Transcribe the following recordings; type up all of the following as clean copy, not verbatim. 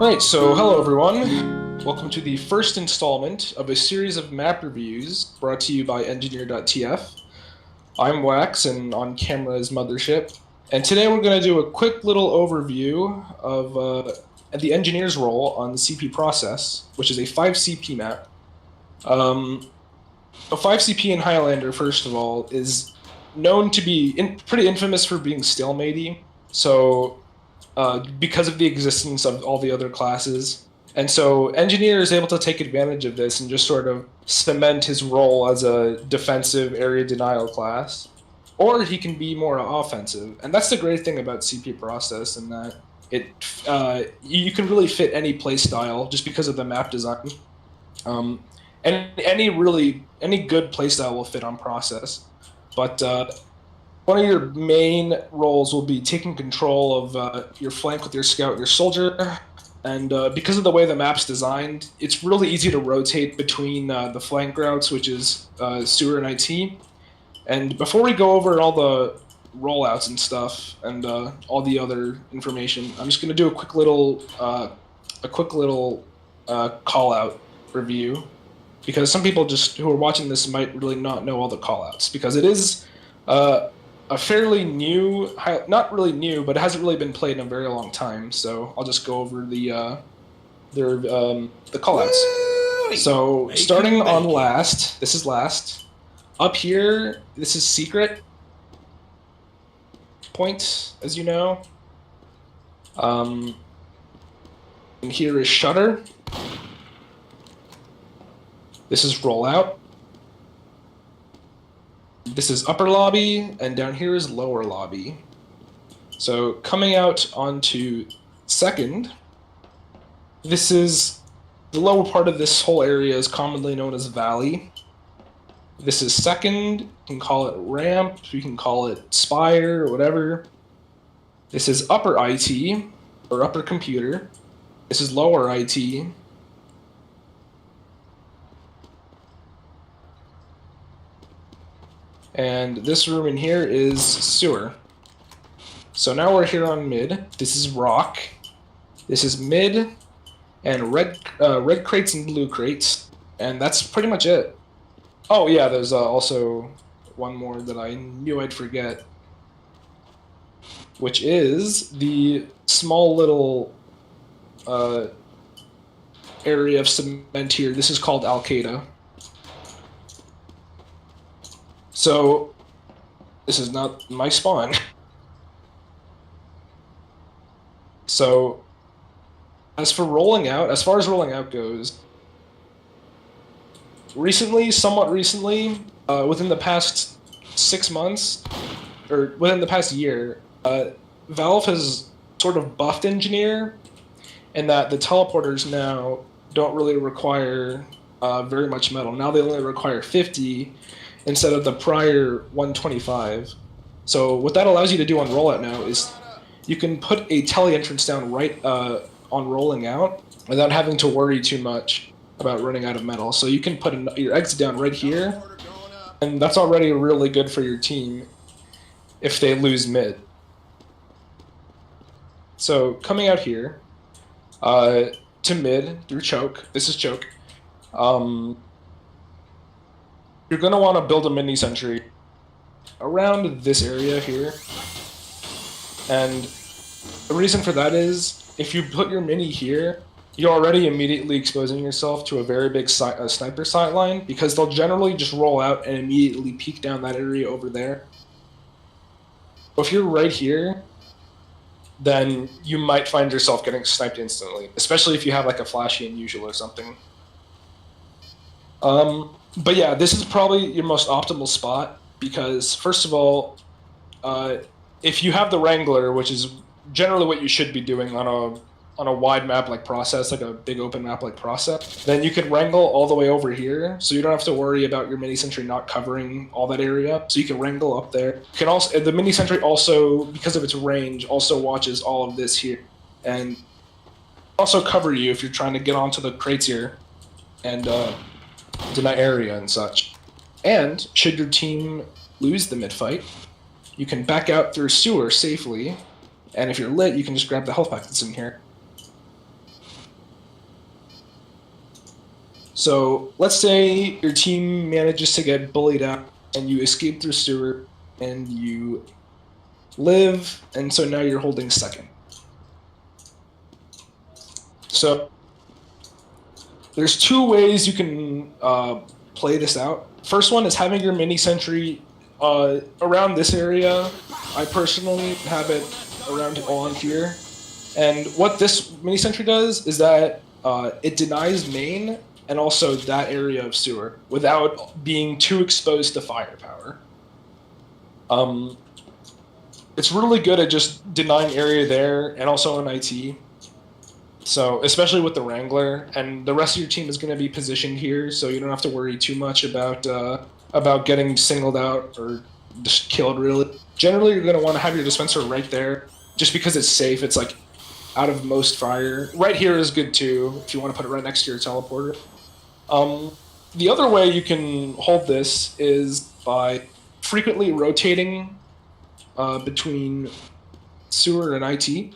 Alright, so hello everyone. Welcome to the first installment of a series of map reviews brought to you by Engineer.tf. I'm Wax, and on camera is Mothership. And today we're going to do a quick little overview of the engineer's role on the CP process, which is a 5CP map. A 5CP in Highlander, first of all, is known to be pretty infamous for being stalematey. So because of the existence of all the other classes. And so Engineer is able to take advantage of this and just sort of cement his role as a defensive area denial class. Or he can be more offensive. And that's the great thing about CP process, in that you can really fit any playstyle just because of the map design. And any good playstyle will fit on process. But one of your main roles will be taking control of your flank with your scout and your soldier. And because of the way the map's designed, it's really easy to rotate between the flank routes, which is sewer and IT. And before we go over all the rollouts and stuff and all the other information, I'm just going to do a quick little call-out review, because some people who are watching this might really not know all the call-outs, because it is a fairly new, not really new, but it hasn't really been played in a very long time. So I'll just go over the callouts. So starting on last, this is last. Up here, this is secret point, as you know. And here is shutter. This is rollout. This is upper lobby, and down here is lower lobby. So coming out onto second, this is the lower part of this whole area is commonly known as valley. This is second, you can call it ramp, you can call it spire, or whatever. This is upper IT, or upper computer. This is lower IT. And this room in here is sewer. So now we're here on mid. This is rock. This is mid, and red crates and blue crates, and that's pretty much it. Oh yeah, there's also one more that I knew I'd forget, which is the small little area of cement here. This is called Al-Qaeda. So, this is not my spawn. So, as far as rolling out goes, somewhat recently, within the past 6 months, or within the past year, Valve has sort of buffed Engineer, in that the teleporters now don't really require very much metal. Now they only require 50, instead of the prior 125. So what that allows you to do on rollout now is you can put a tele entrance down right on rolling out without having to worry too much about running out of metal. So you can put your exit down right here, and that's already really good for your team if they lose mid. So coming out here to mid through choke, this is choke. You're going to want to build a mini sentry around this area here. And the reason for that is, if you put your mini here, you're already immediately exposing yourself to a very big sniper sight line, because they'll generally just roll out and immediately peek down that area over there. If you're right here, then you might find yourself getting sniped instantly, especially if you have like a flashy unusual or something. But yeah, this is probably your most optimal spot, because first of all, if you have the Wrangler, which is generally what you should be doing on a wide map like process, like a big open map like process, then you could wrangle all the way over here, so you don't have to worry about your mini sentry not covering all that area. So you can wrangle up there. You can also, the mini sentry also, because of its range, also watches all of this here, and also cover you if you're trying to get onto the crates here and deny area and such. And should your team lose the mid-fight, you can back out through sewer safely, and if you're lit, you can just grab the health pack that's in here. So let's say your team manages to get bullied out and you escape through sewer and you live, and so now you're holding second. So there's two ways you can play this out. First one is having your mini sentry around this area. I personally have it around on here. And what this mini sentry does is that it denies main and also that area of sewer without being too exposed to firepower. It's really good at just denying area there and also in IT. So especially with the Wrangler, and the rest of your team is going to be positioned here, so you don't have to worry too much about getting singled out or just killed. Really, generally you're going to want to have your dispenser right there, just because it's safe. It's like out of most fire. Right here is good too if you want to put it right next to your teleporter. The other way you can hold this is by frequently rotating between sewer and IT.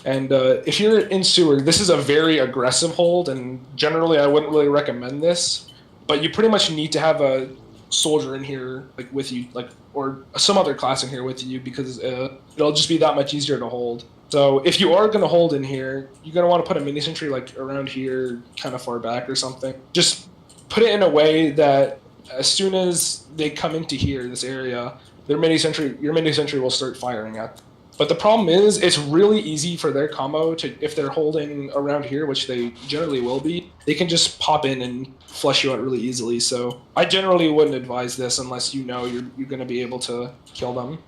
And if you're in sewer, this is a very aggressive hold, and generally I wouldn't really recommend this, but you pretty much need to have a soldier in here like with you, like, or some other class in here with you, because it'll just be that much easier to hold. So if you are going to hold in here, you're going to want to put a mini sentry like around here, kind of far back or something. Just put it in a way that as soon as they come into here, this area, your mini sentry will start firing at them. But the problem is, it's really easy for their combo to, if they're holding around here, which they generally will be, they can just pop in and flush you out really easily. So I generally wouldn't advise this unless you know you're going to be able to kill them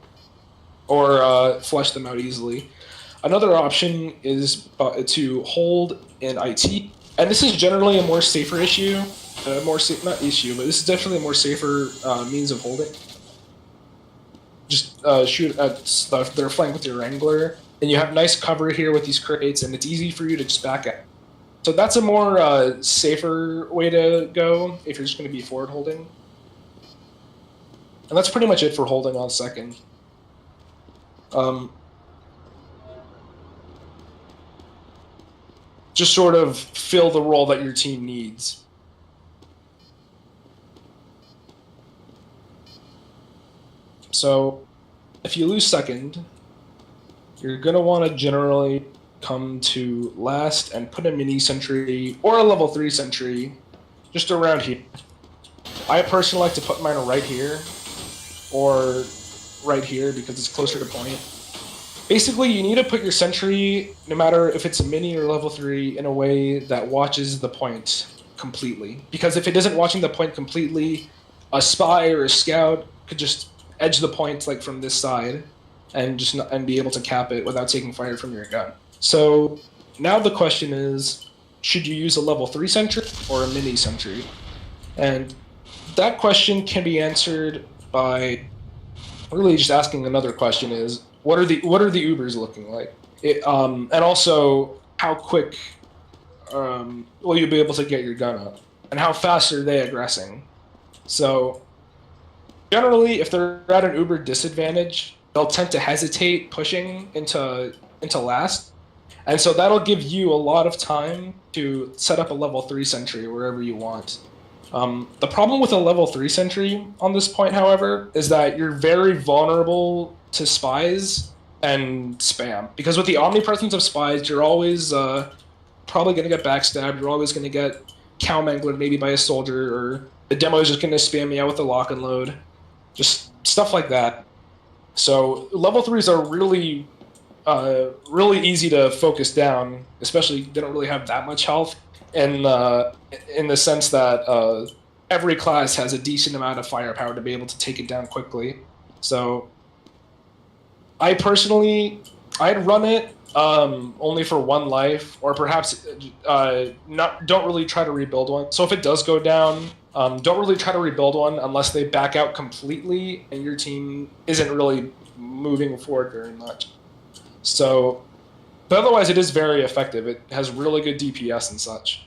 or flush them out easily. Another option is to hold in IT, and this is generally a more safer issue, not issue, but this is definitely a more safer means of holding. Just shoot at stuff that are flanked with your Wrangler, and you have nice cover here with these crates, and it's easy for you to just back at. So that's a more safer way to go if you're just going to be forward holding. And that's pretty much it for holding on second. Just sort of fill the role that your team needs. So if you lose second, you're going to want to generally come to last and put a mini sentry or a level 3 sentry just around here. I personally like to put mine right here or right here because it's closer to point. Basically, you need to put your sentry, no matter if it's a mini or level 3, in a way that watches the point completely. Because if it isn't watching the point completely, a spy or a scout could just edge the point like from this side and be able to cap it without taking fire from your gun. So now the question is, should you use a level 3 sentry or a mini sentry? And that question can be answered by really just asking another question: is what are the Ubers looking like? And also, how quick will you be able to get your gun up, and how fast are they aggressing? So generally, if they're at an Uber disadvantage, they'll tend to hesitate pushing into last, and so that'll give you a lot of time to set up a level 3 sentry wherever you want. The problem with a level 3 sentry on this point, however, is that you're very vulnerable to spies and spam, because with the omnipresence of spies, you're always probably going to get backstabbed. You're always going to get cow manglered maybe by a soldier, or the demo is just going to spam you out with a lock and load. Just stuff like that. So level 3s are really easy to focus down, especially they don't really have that much health, and in the sense that every class has a decent amount of firepower to be able to take it down quickly. So I personally, I'd run it only for 1 life, or perhaps don't really try to rebuild one. So if it does go down, don't really try to rebuild one unless they back out completely and your team isn't really moving forward very much. So, but otherwise it is very effective. It has really good DPS and such.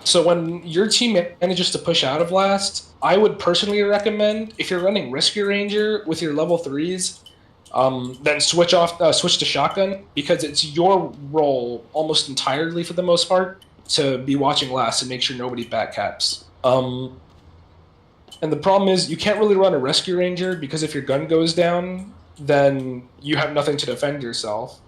So when your team manages to push out of last, I would personally recommend, if you're running Rescue Ranger with your level 3s, Then switch to shotgun, because it's your role almost entirely for the most part to be watching last and make sure nobody backcaps. And the problem is you can't really run a rescue ranger, because if your gun goes down, then you have nothing to defend yourself.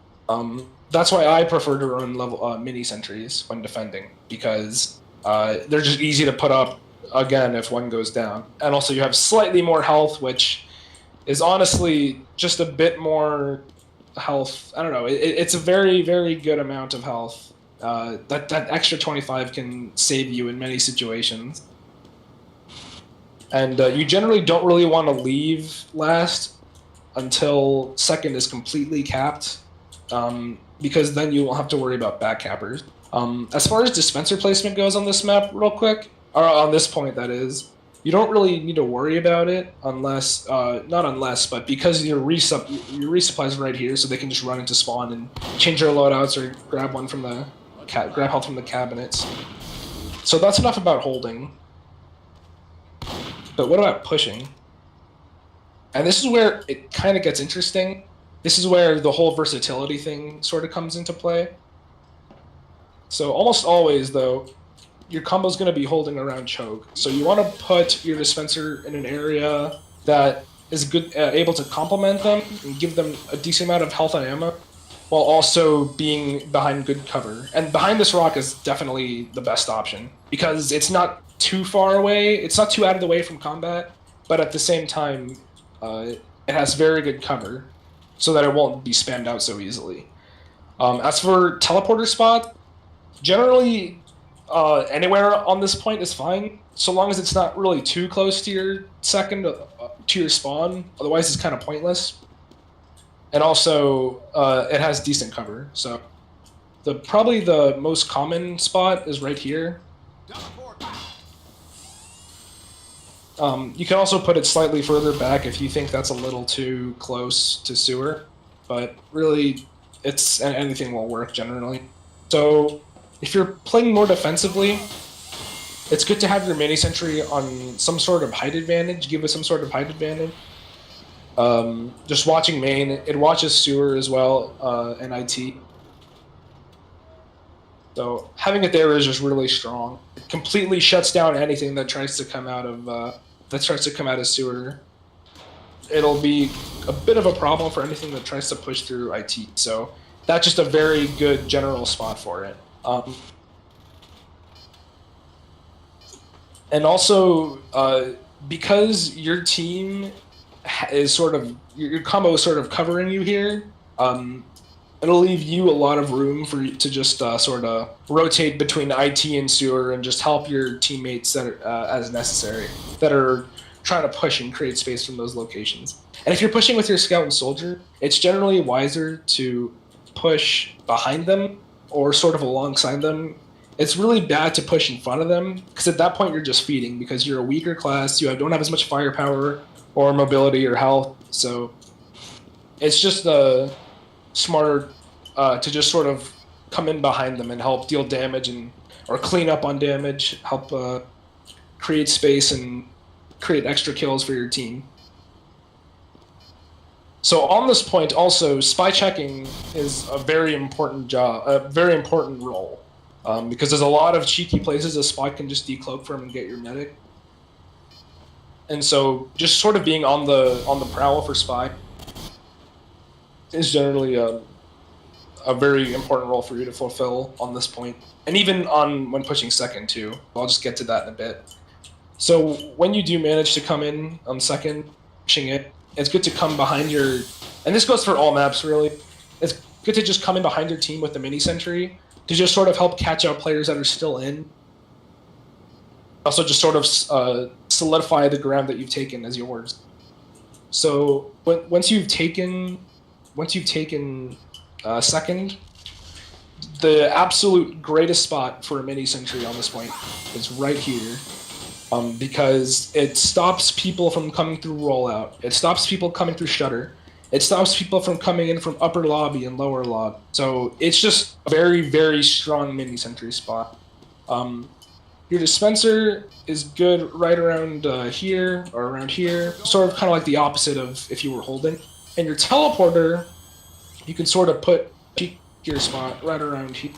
That's why I prefer to run level mini sentries when defending, because they're just easy to put up again if one goes down. And also you have slightly more health, which is honestly just a bit more health. I don't know. It's a very, very good amount of health. That extra 25 can save you in many situations. And you generally don't really want to leave last until second is completely capped, because then you won't have to worry about backcappers. As far as dispenser placement goes on this map, real quick, or on this point, that is, you don't really need to worry about it unless, not unless, but because your resupply is right here, so they can just run into spawn and change their loadouts or grab one from the grab health from the cabinets. So that's enough about holding. But what about pushing? And this is where it kind of gets interesting. This is where the whole versatility thing sort of comes into play. So almost always, though, your combo is going to be holding around choke. So you want to put your dispenser in an area that is good, able to complement them and give them a decent amount of health and ammo, while also being behind good cover. And behind this rock is definitely the best option, because it's not too far away, it's not too out of the way from combat, but at the same time, it has very good cover, so that it won't be spammed out so easily. As for teleporter spot, generally, anywhere on this point is fine, so long as it's not really too close to your second, to your spawn. Otherwise, it's kind of pointless. And also, it has decent cover. So, probably the most common spot is right here. You can also put it slightly further back if you think that's a little too close to sewer, but really, anything will work generally. So, if you're playing more defensively, it's good to have your mini sentry on some sort of height advantage, give it some sort of height advantage. Just watching main, it watches sewer as well, and IT. So having it there is just really strong. It completely shuts down anything that tries to come out of sewer. It'll be a bit of a problem for anything that tries to push through IT. So that's just a very good general spot for it. And also, because your team is sort of, your combo is sort of covering you here, it'll leave you a lot of room for you to just sort of rotate between IT and sewer and just help your teammates that are, as necessary, that are trying to push and create space from those locations. And if you're pushing with your scout and soldier, it's generally wiser to push behind them or sort of alongside them. It's really bad to push in front of them, because at that point you're just feeding, because you're a weaker class, don't have as much firepower or mobility or health, so it's just smarter to just sort of come in behind them and help deal damage or clean up on damage, help create space and create extra kills for your team. So on this point, also, spy checking is a very important role, because there's a lot of cheeky places a spy can just decloak from and get your medic. And so just sort of being on the prowl for spy is generally a very important role for you to fulfill on this point, and even when pushing second too. I'll just get to that in a bit. So when you do manage to come in on second, pushing it, it's good to come behind your, and this goes for all maps really, it's good to just come in behind your team with the mini sentry to just sort of help catch out players that are still in. Also just sort of solidify the ground that you've taken as yours. So once you've taken second, the absolute greatest spot for a mini sentry on this point is right here, because it stops people from coming through rollout. It stops people coming through shutter. It stops people from coming in from upper lobby and lower lobby. So it's just a very, very strong mini sentry spot. Your dispenser is good right around here or around here, sort of kind of like the opposite of if you were holding. And your teleporter, you can sort of put your spot right around here.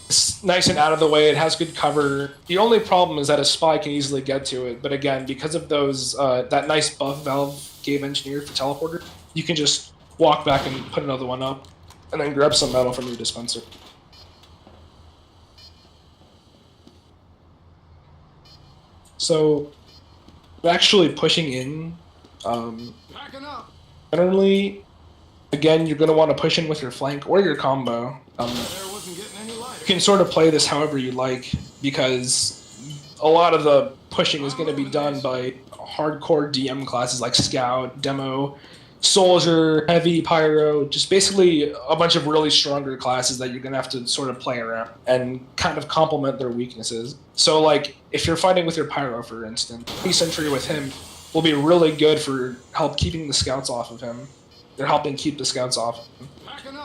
It's nice and out of the way. It has good cover. The only problem is that a spy can easily get to it. But again, because of those that nice buff Valve gave Engineer for teleporter, you can just walk back and put another one up, and then grab some metal from your dispenser. So, actually pushing in, generally, again, you're going to want to push in with your flank or your combo. You can sort of play this however you like, because a lot of the pushing is going to be done by hardcore DM classes like Scout, Demo, Soldier, Heavy, Pyro, just basically a bunch of really stronger classes that you're going to have to sort of play around and kind of complement their weaknesses. So like, if you're fighting with your Pyro, for instance, Sentry with him will be really good for keeping the scouts off of him. They're helping keep the scouts off of him.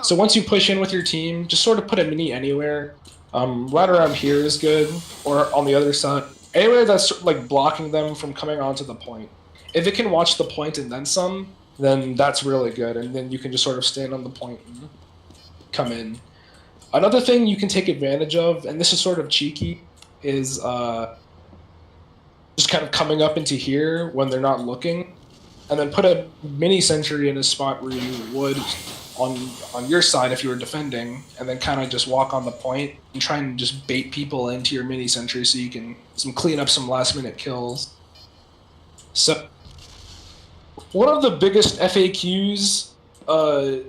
So once you push in with your team, just sort of put a mini anywhere. Right around here is good, or on the other side. Anywhere that's like blocking them from coming onto the point. If it can watch the point and then some, then that's really good, and then you can just sort of stand on the point and come in. Another thing you can take advantage of, and this is sort of cheeky, is just kind of coming up into here when they're not looking, and then put a mini sentry in a spot where you would on your side if you were defending, and then kind of just walk on the point and try and just bait people into your mini sentry so you can clean up some last minute kills. So one of the biggest FAQs a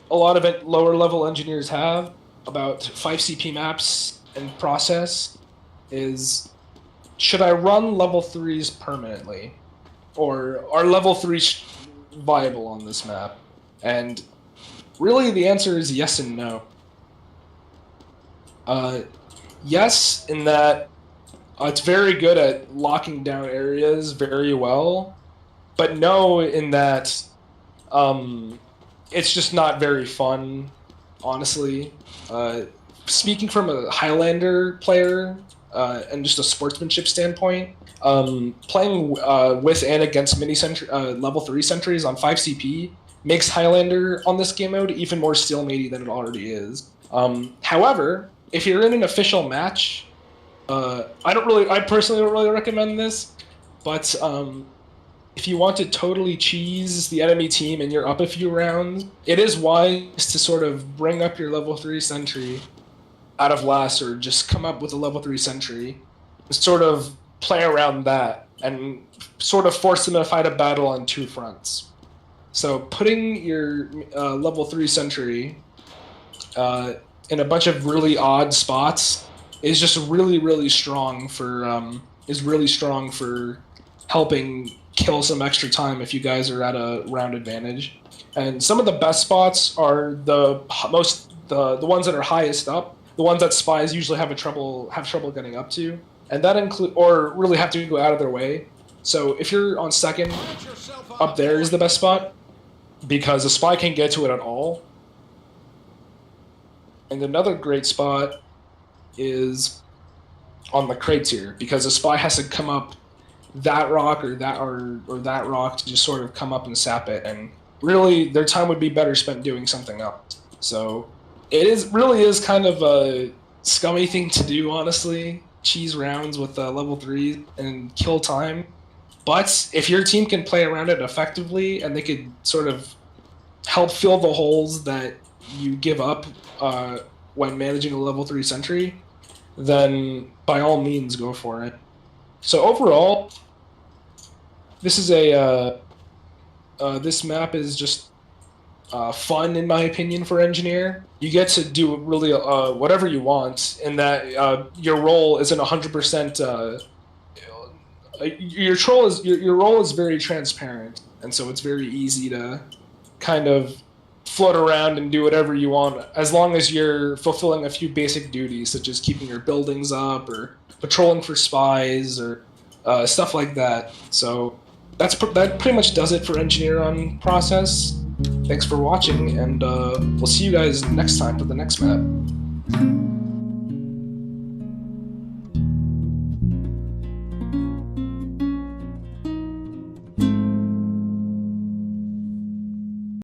lot of lower level engineers have about 5CP maps and process is, should I run level 3s permanently? Or are level 3s viable on this map? And really the answer is yes and no. Yes, in that it's very good at locking down areas very well, but no, in that it's just not very fun, honestly. Speaking from a Highlander player and just a sportsmanship standpoint, playing with and against level 3 sentries on 5CP makes Highlander on this game mode even more steelmatey than it already is. However, if you're in an official match, I personally don't really recommend this, but if you want to totally cheese the enemy team and you're up a few rounds, it is wise to sort of bring up your level 3 sentry out of last, or just come up with a level 3 sentry, sort of play around that, and sort of force them to fight a battle on two fronts. So putting your level 3 sentry in a bunch of really odd spots is just really strong for helping kill some extra time if you guys are at a round advantage. And some of the best spots are the ones that are highest up, the ones that spies usually have trouble getting up to, and that or really have to go out of their way. So if you're on second, up there is the best spot, because a spy can't get to it at all. And another great spot is on the crates here, because a spy has to come up that rock or that rock to just sort of come up and sap it, and really their time would be better spent doing something else. So it really is kind of a scummy thing to do, honestly, cheese rounds with level 3 and kill time. But if your team can play around it effectively, and they could sort of help fill the holes that you give up when managing a level 3 sentry, then by all means go for it. So overall, this is this map is just fun, in my opinion, for Engineer. You get to do really whatever you want, in that your role isn't 100%. Your role is very transparent, and so it's very easy to kind of float around and do whatever you want, as long as you're fulfilling a few basic duties, such as keeping your buildings up or patrolling for spies or stuff like that. So that pretty much does it for Engineer on Process. Thanks for watching, and we'll see you guys next time for the next map.